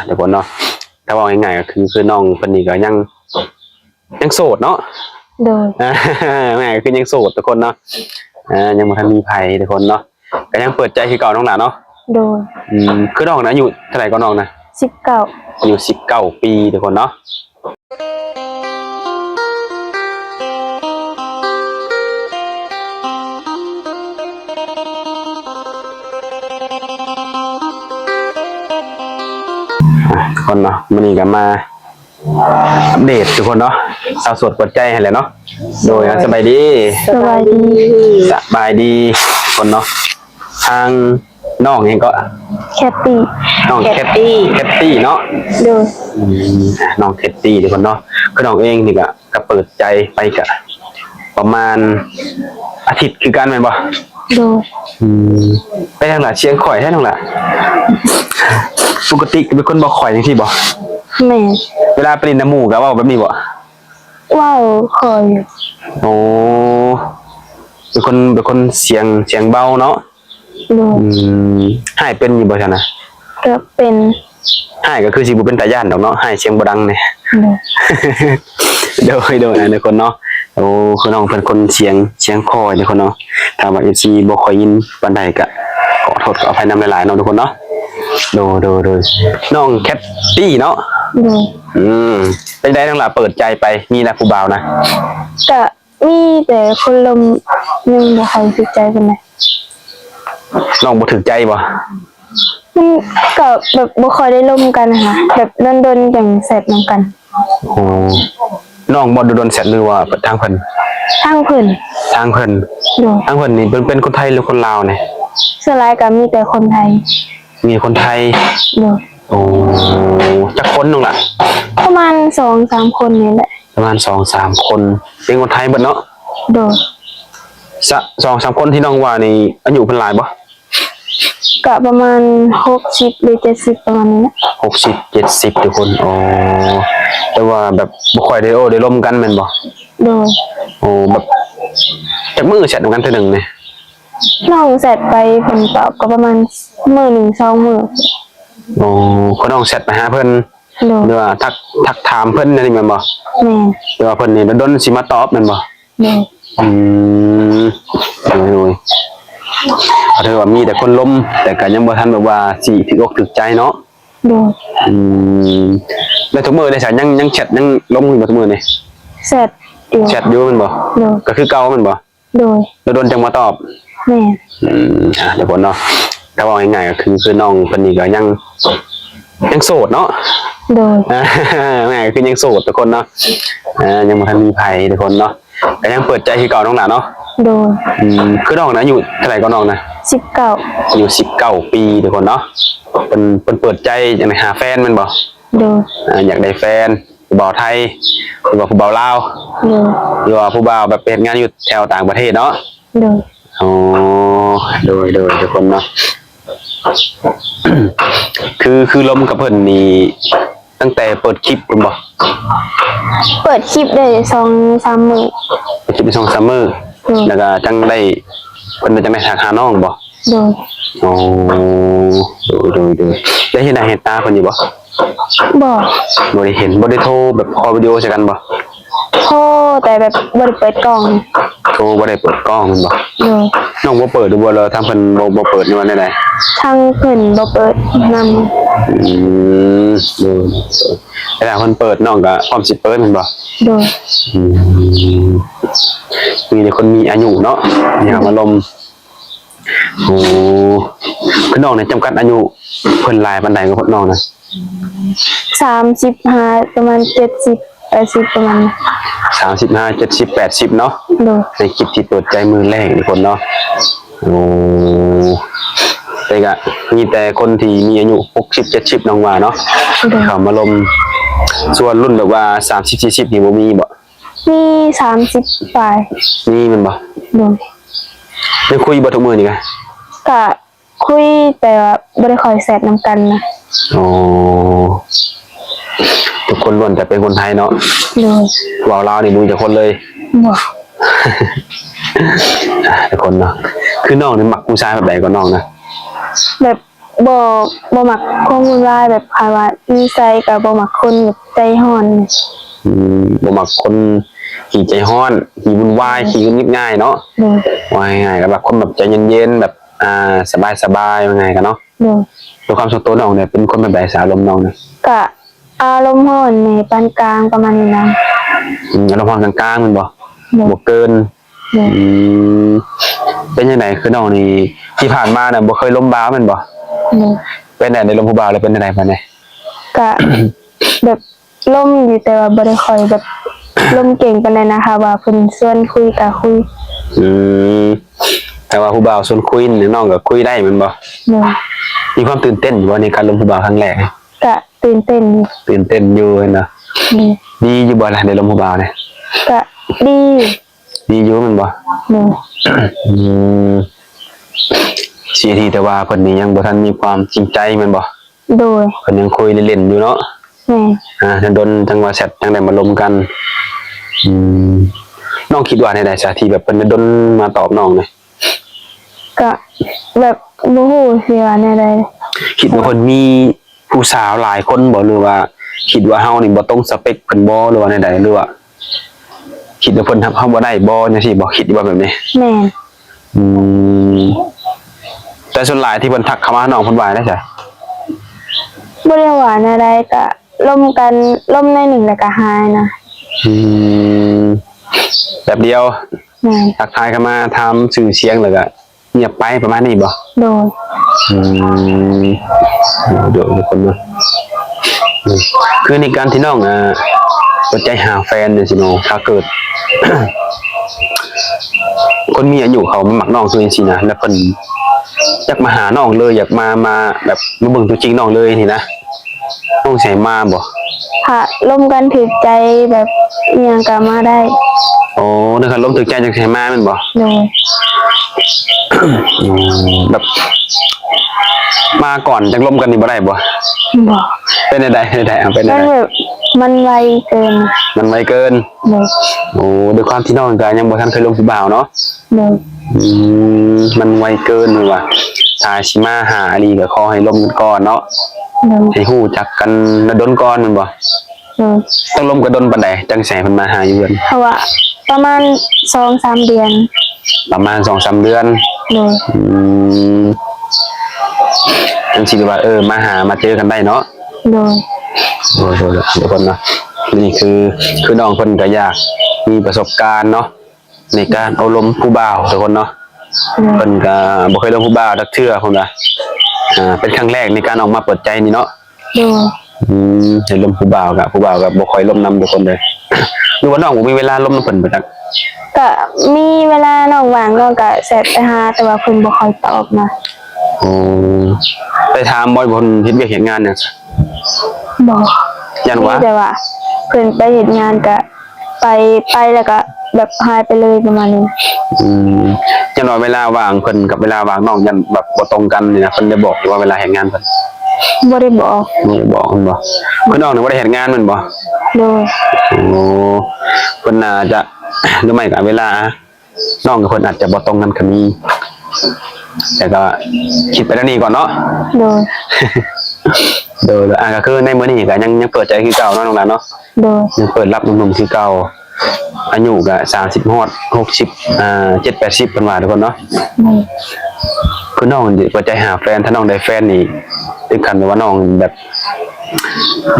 เดี๋ยวก่อนเนาะถ้าว่าง่ายๆก็คือน้องคนนี้ก็ยังโสดเนาะโดยง่ายก็คือยังโสดทุกคนเนาะยังบ่ทันมีไผทุกคนเนาะก็ยังเปิดใจคือเก่าน้องหล่ะเนาะโดยคือน้องนะอายุเท่าไหร่ก็น้องนะ19อายุ19 ปีทุกคนเนาะทุกคนเนาะวันนี้ก็มาอัปเดตทุกคนเนาะสาวโสดเปิดใจให้แหละเนาะโดยสบายดีสบายดีทุกคนเนาะทางน้องเองก็แคตตี้น้องแคตตี้เนาะโดยน้องแคตตี้ทุกคนเนาะก็น้องเองนี่ก็เปิดใจไปกะประมาณอาทิตย์คือกันแม่นบ่โดยไปทางหล่ะเชียงข่อยให้น้องล่ะปกติเป็นคนบ่ข่อยจังซี่บ่แม่เวลาไปเล่นน้ำหมู่ก็เว้าแบบนี้บ่ว้าวคอยโอ้เป็นคนเสียงเบาเนาะโดยให้เป็นอยู่บ่ซั่นน่ะก็เป็นให้ก็คือสิบ่เป็นตาย่านดอกเนาะให้เสียงบ่ดังนี่โดยนะทุกคนเนาะโอ้คือน้องเป็นคนเสียงคอยทุกคนเนาะถ้าว่า FC บ่ค่อยยินปานใดก็ขอโทษขออภัยนำหลายๆเนาะทุกคนเนาะโดน้องแคตตี้เนาะเป็นได้ทั้งหลายเปิดใจไปมีนะผู้บ่าวนะก็มีแต่คนลมยังบ่ค่อยถูกใจปานใดน้องบ่ถูกใจบ่มันก็แบบบ่ค่อยได้ร่วมกันนะคะแบบโดนๆอย่างแซดนำกันโอ้น้องบ่โดนแซดหรือว่าทางเพิ่นทางเพิ่นนี่เป็นคนไทยหรือคนลาวเนี่ยส่วนหลายก็มีแต่คนไทยมีคนไทยโอ้จักคนนึงล่ะประมาณ 2-3 คนนี่แหละประมาณ 2-3 คนเป็นคนไทยเบิดเนาะโดย2-3 คนที่น้องว่านี่อายุเพิ่นหลายบ่ก็ประมาณ60หรือ70ประมาณนี้นะ60-70ทุกคนอ๋อแต่ว่าแบบบ่ค่อยได้ร่วมกันแม่นบ่โดยโอ้แบบจักมื้อแชทกันเทื่อนึงนี่น้องแชทไปเพิ่นตอบก็ประมาณมื้อนึง2มื้อโอ้ก็น้องแชทไปหาเพิ่นหรือว่าทักถามเพิ่นนี่แม่นบ่แม่นหรือว่าเพิ่นนี่ดนสิมาตอบแม่นบ่แม่นโดยถือว่ามีแต่คนล้มแต่ก็ยังบ่ทันแบบว่าสิถึกอกถึกใจเนาะโดยแล้วทุกมื้อได้ซะยังแชทยังล้มอยู่บ่ทุกมื้อนี่แชทอยู่แม่นบ่ก็คือเก่าแม่นบ่โดยแล้วโดนจังมาตอบแม่เดี๋ยวก่อนเนาะถ้าว่าง่ายๆก็คือน้องเพิ่นนี่ก็ยังโสดเนาะโดยง่ายก็คือยังโสดทุกคนเนาะยังบ่ทันมีไผทุกคนเนาะก็ยังเปิดใจคือเก่าน้องหล่ะเนาะโดยคือน้องนะอายุเท่าไหร่ก็น้องนะ19อายุ19 ปีทุกคนเนาะเป็นเปิดใจอยากหาแฟนแม่นบ่โดยอยากได้แฟนผู้บ่าวไทยหรือว่าผู้บ่าวลาวหรือว่าผู้บ่าวแบบเป็นงานอยู่แถวต่างประเทศเนาะโดยอ๋อโดยทุกคนเนาะคือลมกับเพิ่นนี่ตั้งแต่เปิดคลิปเพิ่นบ่เปิดคลิปได้2-3 มื้อเปิดคลิปได้2-3 มื้อแล้วก็จังได้เพิ่นจังได้ทักหาน้องบ่โดยอ๋อโดยได้เห็นหน้าเห็นตาเพิ่นอยู่บ่บ่ได้เห็นบ่ได้โทรแบบคอลวิดีโอใส่กันบ่โทรแต่แบบบ่ได้เปิดกล้องโทรบ่ได้เปิดกล้องแม่นบ่น้องบ่เปิดหรือบ่แล้วทางเพิ่นบ่เปิดนี่ว่าได้ทางเพิ่นบ่เปิดนำแต่ถ้าเพิ่นเปิดน้องก็พร้อมสิเปิดแม่นบ่โดยมีแต่คนมีอายุเนาะอย่ามาลมโอ้คือน้องเนี่ยจำกัดอายุเพิ่นหลายปานใดก็น้องนะ35ประมาณ70-80ประมาณ35 70 80เนาะในคลิปที่เปิดใจมือแรกทุกคนเนาะโอ้แต่ก็มีแต่คนที่มีอายุ60 70น้องว่าเนาะเข้ามาลมส่วนรุ่นแบบว่า30 40นี่บ่มีบ่มี30ปลายมีมันบ่ยังคุยบ่ทุกมื้อนี่ก็คุยแต่ว่าบ่ได้ค่อยแชทนำกันนะอ๋อทุกคนล้วนแต่เป็นคนไทยเนาะว้าวลาวนี่มึงจะคนเลยทุกคนเนาะคือน้องนี่มักผู้ชายแบบไหนก็น้องนะแบบ บ่บ่มักความวุ่นวายแบบภาวะนิสัยก็บ่มักคนแบบใจร้อน บ่มักคนขี้ใจร้อนขี้วุ่นวายขี้งุนงิดง่ายเนาะ โดย ว่าง่ายๆก็แบบคนแบบใจเย็นๆแบบสบายๆว่าไงกันเนาะ โดย ตัวความส่วนตัวน้องเนี่ยเป็นคนแบบไหนสารลมณ์น้องเนี่ย ก็อารมณ์ร้อนในปานกลางประมาณนี้นะ อารมณ์กลางๆมันบ่ โดย บ่เกิน โดย มเป็นยังไงคือน้องนี่ที่ผ่านมาน่ะบ่เคยล้มบ้าวแมันบ่ โดย เป็นไหนในลมผู้บ่าวเลยเป็นยังไงปานใด ก็ แบบล่มอยู่แต่ว่าบ่ได้ค่อยแบบล่มเก่งปานใดนะคะว่าเพิ่นชวนคุยก็คุย อืมแต่ว่าผู้บ่าวชวนคุยนี่น้องก็คุยได้แมันบ่ โดย มีความตื่นเต้นอยู่บ่ในการลมผู้บ่าวครั้งแรก ก็ตื่นเต้นอยู่ ตื่นเต้นอยู่เนาะ โดย ดีอยู่บ่ล่ะในลมผู้บ่าวเนี่ย ก็ดีอยู่ ดีอยู่แมันบ่ โดย อืมเสียทีแต่ว่าเพิ่นนี่ยังบ่ทันมีความจริงใจแม่นบ่ โดย เพิ่นยังคุยเล่นๆอยู่เนาะ แม่น จังดนจังว่าแชทจังได้มาลมกันอืมน้องคิดว่าในใดซะที่แบบเพิ่นจะดนมาตอบน้องเนี่ย ก็แบบบ่ฮู้สิว่าแนวใด คิดว่าเพิ่นมีผู้สาวหลายคนบ่หรือว่า คิดว่าเฮานี่บ่ตรงสเปคเพิ่นบ่หรือว่าในใดหรือว่าคิดว่าเพิ่นทำเฮาบ่ได้บ่จังซี่บ่คิดว่าแบบนี้ แม่น อืมแต่ส่วนหลายที่เพิ่นทักเข้ามาหาน้องเพิ่นว่าได้จ้ะ บ่ได้ว่าแนวใดก็ล่มกันล่มในหนึ่งแล้วก็หายนะ อืมแบบเดียว แม่น ทักทายเข้ามาถามชื่อเสียงแล้วก็เงียบไปประมาณนี้บ่ โดย อืมเดี๋ยวทุกคนเนาะคือในการที่น้องเปิดใจหาแฟนเนี่ยสิเนาะถ้าเกิด คนมีอายุเขามาหมักน้องคือจริงๆนะแล้วเพิ่นอยากมาหาน้องเลยอยากมาแบบมาเบิ่งตัวจริงน้องเลยนี่นะน้องใส่มาบ่ ถ้าล่มกันถูกใจแบบอิหยังก็มาได้ โอ้นึกว่าลมถึกใจจังใส่มาแม่นบ่ โดย แบบ มาก่อนจังลมกันนี่บ่ได้บ่ บ่ เป็นได้เอาเป็น มั ได้ นแบบมันไวเกิน มันไวเกิน โดย โอ้ด้วยความที่น้องก็ยังบ่ทันเคยลงผู้บ่าวเนาะ โดย มันไวเกินเลยว่ะถ้าสิมาหาอลีก็ขอให้ลมกันก่อนเนาะ โดย ให้ฮู้จักกันระดนก่อนแม่นบ่ โดย ต้องลมกระดนปานใดจังแสเพิ่นมาหาอยู่เดือน เพราะว่าประมาณ 2-3 เดือน ประมาณ 2-3 เดือน โดย อืมจังสิว่ามาหามาเจอกันได้เนาะ โดย โอ้โหทุกคนเนาะนี่คือน้องเพิ่นก็อยากมีประสบการณ์เนาะในการเอาลมผู้บ่าวทุกคนเนาะเพิ่นก็บ่เคยลมผู้บ่าวจักเทื่อพุ่นน่ะเป็นครั้งแรกในการออกมาเปิดใจนี่เนาะ โดย เห็นลมผู้บ่าวกับบ่ค่อยลมนำทุกคนเลย หรือว่าน้องบ่มีเวลาลมนำเพิ่นไปจัก ก็มีเวลาน้องว่างน้องก็แชทไปหาแต่ว่าเพิ่นบ่ค่อยตอบนะ โอ้ไปถามบ่อยบ่เพิ่นเฮ็ดเวียกเฮ็ดงานเนี่ย บ่ ยันว่า มีแต่ว่าเพิ่นไปเฮ็ดงานก็ไปแล้วก็แบบหายไปเลยประมาณนี้ ยันว่าเวลาว่างเพิ่นกับเวลาว่างน้องยันแบบบ่ตรงกันนี่นะเพิ่นจะบอกอยู่ว่าเวลาเฮ็ดงานเพิ่น บ่ได้บอก บ่บอกเพิ่นบ่คือน้องนี่บ่ได้เฮ็ดงานแม่นบ่ โดย โอ้เพิ่นน่าจะ หรือไม่ก็เวลาน้องกับเพิ่นอาจจะบ่ตรงกันก็มีแต่ก็คิดไปแล้วนี่ก่อนเนาะ โดย ก็คือในมื้อนี้ก็ยังเปิดใจคือเก่าเนาะน้องหลานเนาะ โดย ยังเปิดรับหนุ่มๆคือเก่าอายุก็30ฮอด607-80เพิ่นว่าทุกคนเนาะ โดย คือน้องสิเปิดใจหาแฟนถ้าน้องได้แฟนนี่ถึงขั้นว่าน้องแบบ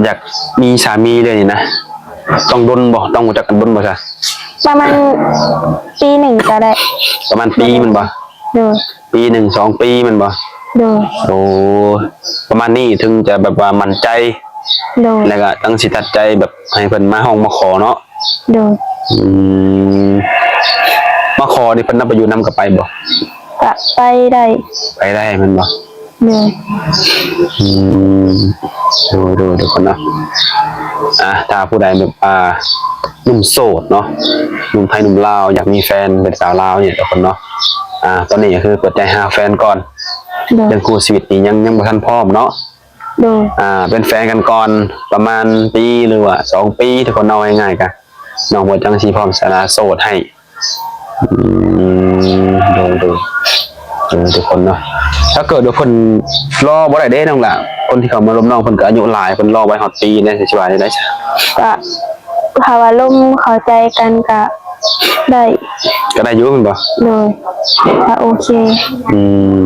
อยากมีสามีเลยนี่นะต้องดนบ่ต้องรู้จักกันดนบ่ซะ ประมาณปีหนึ่งก็ได้ ประมาณปีมันบ่ โดย ปี1 2ปีมันบ่ โดย โอ้ประมาณนี้ถึงจะแบบว่ามั่นใจ โดย แล้วก็ตั้งสิตัดใจแบบให้เพิ่นมาห้องมาขอเนาะ โดย อืมมาขอนี่เพิ่นนำไปอยู่นำกับไปบ่ ก็ไปได้ ไปได้แมันบ่ โดย อืมดูทุกคนเนาะถ้าผู้ใดแบบหนุ่มโสดเนาะหนุ่มไทยหนุ่มลาวอยากมีแฟนเป็นสาวลาวเนี่ยทุกคนเนาะตอนนี้ก็คือเปิดใจหาแฟนก่อน โดย ยังคู่ชีวิตนี่ยังบ่ทันพร้อมเนาะ โดย เป็นแฟนกันก่อนประมาณปีหรือว่า2 ปีทุกคนเอาง่ายๆกันน้องบ่จังสิพร้อมสาระโสดให้ดู ทุกคนเนาะถ้าเกิดว่าเพิ่นรอบ่ได้เด้น้องล่ะคนที่เขามาล้มน้องเพิ่นก็อายุหลายเพิ่นรอไว้ฮอดปีได้สิว่าได้ซะ ก็ภาวะล่มเข้าใจกันก็ได้ ก็ได้อยู่แม่นบ่ เลยก็โอเค อืม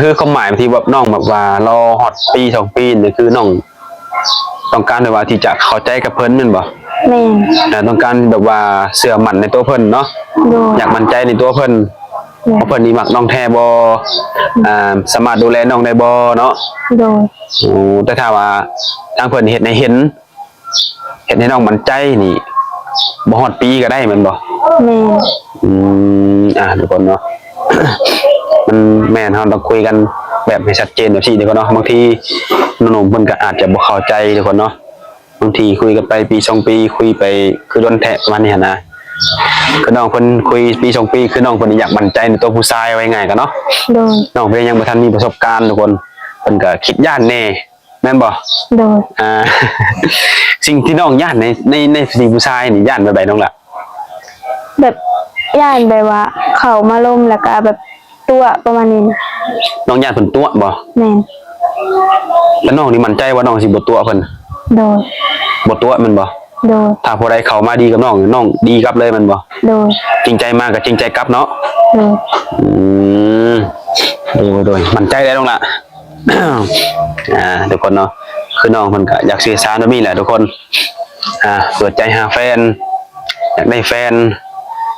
คือความหมายที่ว่าน้องแบบว่ารอฮอดปี2ปีนี่คือน้องต้องการแบบว่าที่จะเข้าใจกับเพิ่นแม่นบ่ แม่น แต่ต้องการแบบว่าเชื่อมั่นในตัวเพิ่นเนาะ โดย อยากมั่นใจในตัวเพิ่นว่าเพิ่นนี่มักน้องแท้บ่สามารถดูแลน้องได้บ่เนาะ โดย โอ้แต่ถ้าว่าทางเพิ่นเฮ็ดให้เห็นให้น้องมั่นใจนี่บ่ฮอดปีก็ได้แม่นบ่ แม่น ทุกคนเนาะ มันแม่นเราต้องคุยกันแบบให้ชัดเจนแบบนี้ทุกคนเนาะบางทีหนุ่มๆเพิ่นก็อาจจะบ่เข้าใจทุกคนเนาะบางทีคุยกันไปปี2ปีคุยไปคือโดนแทะประมาณนี้นะคือน้องเพิ่นคุยปี2ปีคือน้องเพิ่นอยากมั่นใจในตัวผู้ชายไว้ง่ายกันเนาะ โดย น้องเพิ่นยังบ่ทันมีประสบการณ์ทุกคนเพิ่นก็คิดย่านแน่แม่นบ่ โดย สิ่งที่น้องย่านในสิ่งผู้ชายนี่ย่านแบบใดน้องล่ะ แบบย่านแบบว่าเขามาล่มแล้วก็แบบตัวประมาณนี้นะ น้องย่านเพิ่นตัวบ่ แม่น แล้วน้องนี่มั่นใจว่าน้องสิบ่ตัวเพิ่น โดย บ่ตัวแม่นบ่ โดย ถ้าผู้ใดเข้ามาดีกับน้องดีกลับเลยแม่นบ่ โดย จริงใจมากก็จริงใจกลับเนาะ โดย อืมโดยมั่นใจได้น้องล่ะ ทุกคนเนาะคือน้องเพิ่นก็อยากสื่อสารแบบนี้แหละทุกคนเปิดใจหาแฟนอยากได้แฟน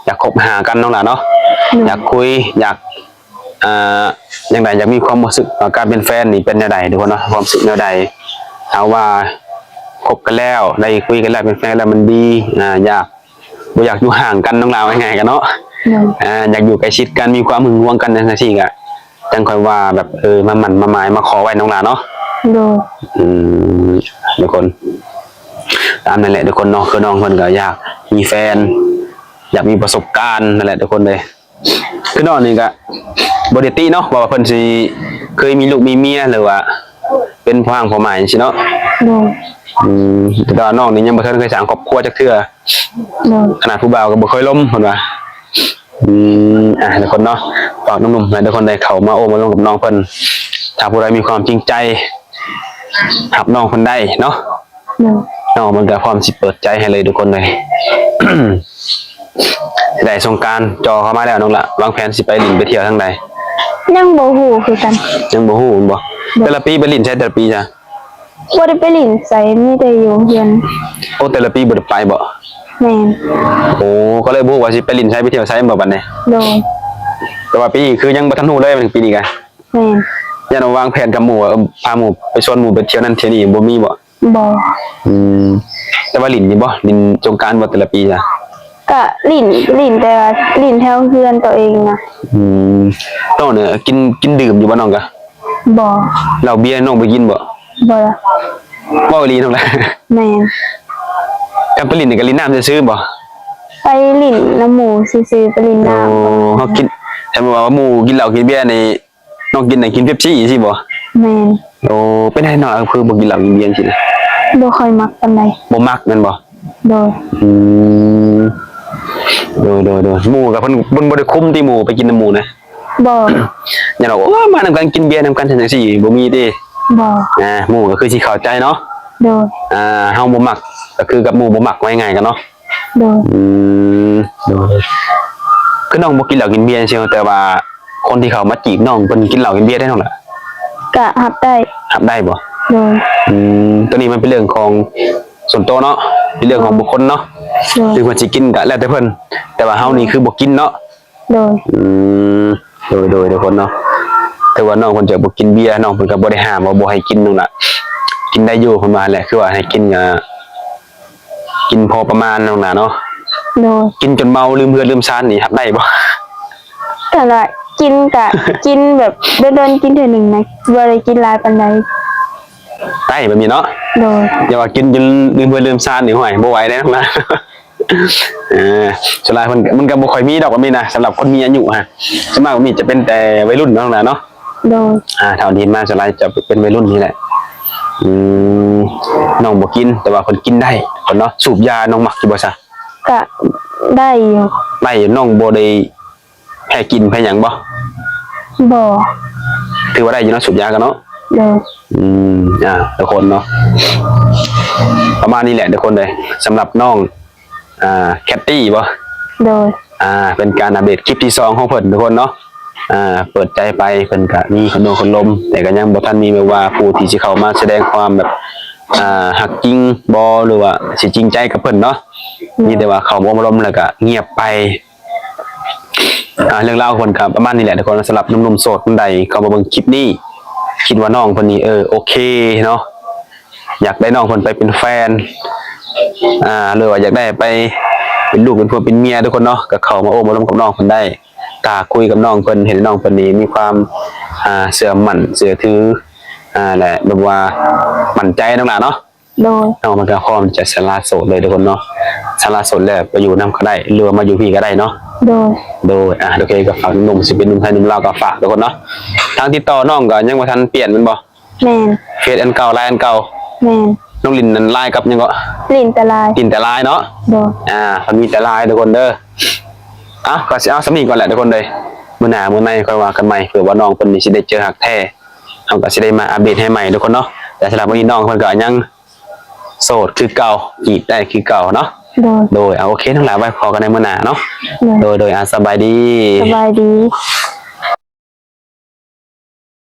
อยากคบหากันน้องล่ะเนาะอยากคุยอยากอย่างไรอยากมีความรู้สึกว่าการเป็นแฟนนี่เป็นแนวใดทุกคนเนาะความรู้สึกแนวใดเอาว่าคบกันแล้วได้คุยกันแล้วเป็นแฟนแล้วมันดีอยากบ่อยากอยู่ห่างกันน้องลาวง่ายๆกันเนาะ โดย อยากอยู่ใกล้ชิดกันมีความหึงหวงกันจังซี่ก็จังค่อยว่าแบบมาหมั่นมาหมายมาขอไว้น้องลาเนาะ โดย ทุกคนตามนั่นแหละทุกคนเนาะคือน้องเพิ่นก็อยากมีแฟน อยากมีประสบการณ์นั่นแหละทุกคนเลยคือน้องนี่ก็บ่ได้ติเนาะว่าเพิ่นสิเคยมีลูกมีเมียหรือว่า เป็นพ่อพ่อหมายจังซี่เนาะ โดย แต่ว่าน้องนี่ยังบ่เคยสร้างครอบครัวจักเทื่อ โดย ขนาดผู้บ่าวก็บ่เคยล้มเพิ่นว่าทุกคนเนาะฝากหนุ่มๆให้ทุกคนได้เข้ามาโอ้มาลงกับน้องเพิ่นถ้าผู้ใดมีความจริงใจหับน้องเพิ่นได้เนาะ โดย น้องมันก็พร้อมสิเปิดใจให้เลยทุกคนเลย ได้สงกรานต์จอเข้ามาแล้วน้องละวางแผนสิไปลินไปเที่ยวทางใด ยังบ่ฮู้คือกัน ยังบ่ฮู้บ่แต่ละปีไปลินใช้แต่ละปีจ้ะ บ่ได้ไปหลินไสมีแต่อยู่เฮียน โอ้แต่ละปีบ่ได้ไปบ่ แม่น โอ้ก็เลยบ่ฮู้ว่าสิไปลินใช้ไปเที่ยวไสบ่บัดนี้ โดย แต่ว่าปีนี้คือยังบ่ทันฮู้เลยเป็นปีนี้กัน แม่น ยันว่าวางแผนกับหมู่พาหมู่ไปชวนหมู่ไปเที่ยวนั่นเที่ยวนี่บ่มีบ่ บ่ แต่ว่าลินนี่บ่ลินสงกรานต์บ่แต่ละปีจ้ะ ก็หลินแต่ว่าหลินแถวเฮือนตัวเองนะ น้องเนี่ยกินดื่มอยู่บ่น้องกะ บ่ เหล้าเบียร์น้องไปกินบ่ บ่ละ บ่อีหลีน้องละ แม่น กันไปลินนี่ก็ลินน้ำซื่อๆบ่ ไปหลินน้ำหมูซื่อๆไปหลิน โอ้ น้ำ เฮากินแต่ว่าหมู่กินเหล้ากินเบียร์นี่น้องกินน่ะกินเป๊ปซี่สิบ่ แม่น โอ้เป็นไดน้องคือบ่กินเหล้ากินเบียร์จังซี่นะ บ่ค่อยมักปานใด บ่มักแม่นบ่ โดย อืมโดยหมู่กับเพิ่นบ่ได้คุมที่หมู่ไปกินน้ำหมู่นะ บ่ อย่าเราโอ้มานำกันกินเบียร์นำกันจังซี่บ่มีเด้ บ่ หมู่ก็คือสิเข้าใจเนาะ โดย เฮาบ่มักก็คือกับหมู่บ่มักไว้ง่ายกันเนาะ โดย โดยคือน้องบ่กินเหล้ากินเบียร์เชียวแต่ว่าคนที่เขามาจีบน้องเพิ่นกินเหล้ากินเบียร์ได้น้องล่ะ ก็รับได้ รับได้บ่ โดย ตัวนี้มันเป็นเรื่องของส่วนตัวเนาะเป็นเรื่องของบุคคลเนาะ โดย คือเพิ่นสิกินก็แล้วแต่เพิ่นแต่ว่าเฮานี่คือบ่กินเนาะ โดย โดยทุกคนเนาะแต่ว่าน้องเพิ่นจะบ่กินเบียร์น้องเพิ่นก็บ่ได้ห้ามว่าบ่ให้กินนั่นล่ะกินได้อยู่เพิ่นว่าแหละคือว่าให้กินก็กินพอประมาณนั่นน่ะเนาะ โดย กินจนเมาลืมเพื่อนลืมซ่านนี่รับได้บ่ แต่ละกินกะ กินแบบเดินกินเทื่อหนึงนะบ่ได้กินหลายปานใด ได้แบบนี้เนาะ โดย อย่าว่ากินจนลืมเพื่อนลืมซ่านนี่ห่วยบ่ไหวแน่นะ ส่วนหลายมันก็บ่ค่อยมีดอกว่ามีนะสำหรับคนมีอายุฮะส่วนมากมีจะเป็นแต่วัยรุ่นเนาะเนาะ โดย เท่าที่มาส่วนหลายจะเป็นวัยรุ่นนี่แหละน้องบ่กินแต่ว่าเพิ่นกินได้เพิ่นเนาะสูบยาน้องมักอยู่บ่ซะ ก็ได้อยู่ ได้น้องบ่ได้แพ้กินแพ้หยังบ่ บ่ ถือว่าได้อยู่เนาะสูบยากันเนาะ โดย ทุกคนเนาะประมาณนี้แหละทุกคนเลยสำหรับน้องแคทตี้บ่ โดย เป็นการอัปเดตคลิปที่2ของเพิ่นทุกคนเนาะเปิดใจไปเพิ่นก็มีคนโนคนลมแต่ก็ยังบ่ทันมีแบบว่าผู้ที่สิเข้ามาแสดงความแบบหักจริงบ่หรือว่าสิจริงใจกับเพิ่นเนาะมีแต่ว่าเข้ามาลมแล้วก็เงียบไปเรื่องราวของเพิ่นก็ประมาณนี้แหละทุกคนสำหรับหนุ่มๆโสดคนใดเข้ามาเบิ่งคลิปนี้คิดว่าน้องเพิ่นนี่โอเคเนาะอยากได้น้องเพิ่นไปเป็นแฟนหรือว่าอยากได้ไปเป็นลูกเป็นผัวเป็นเมียทุกคนเนาะก็เข้ามาโอ้มาลมกับน้องเพิ่นได้กล้าคุยกับน้องเพิ่นเห็นน้องเพิ่นนี่มีความเชื่อมั่นเชื่อถือแหละแบบว่ามั่นใจนั่นแหละเนาะ โดย น้องมันก็พร้อมจะสละโสดเลยทุกคนเนาะสละโสดแล้วไปอยู่นํก็ได้หรือว่ามาอยู่พี่ก็ได้เนาะ โดยโอเคก็ฝากหนุ่มสิเป็นหนุ่มไทยหนุ่มลาวก็ฝากทุกคนเนาะทางติดต่อน้องก็ยังบ่ทันเปลี่ยนแม่นบ่ แม่น เฟซอันเก่าไลน์อันเก่า แม่น น้องลินนั่นไลน์กับยังก็ ลิ้นแต่ลาย ลินแต่ไลน์เนาะ โดย มันมีแต่ไลน์ทุกคนเด้อก็สิเอาสำนีก่อนแหละทุกคนเลยมื้อหน้ามื้อในค่อยว่ากันใหม่เผื่อว่าน้องเพิ่นนี่สิได้เจอฮักแท้เฮาก็สิได้มาอัปเดตให้ใหม่ทุกคนเนาะแต่สำหรับวันนี้น้องเพิ่นก็ยังโสดคือเก่าจีบได้คือเก่าเนาะ โดย โอเคทั้งหลายไว้พอกันในมื้อหน้าเนาะโดยสบายดี สบายดี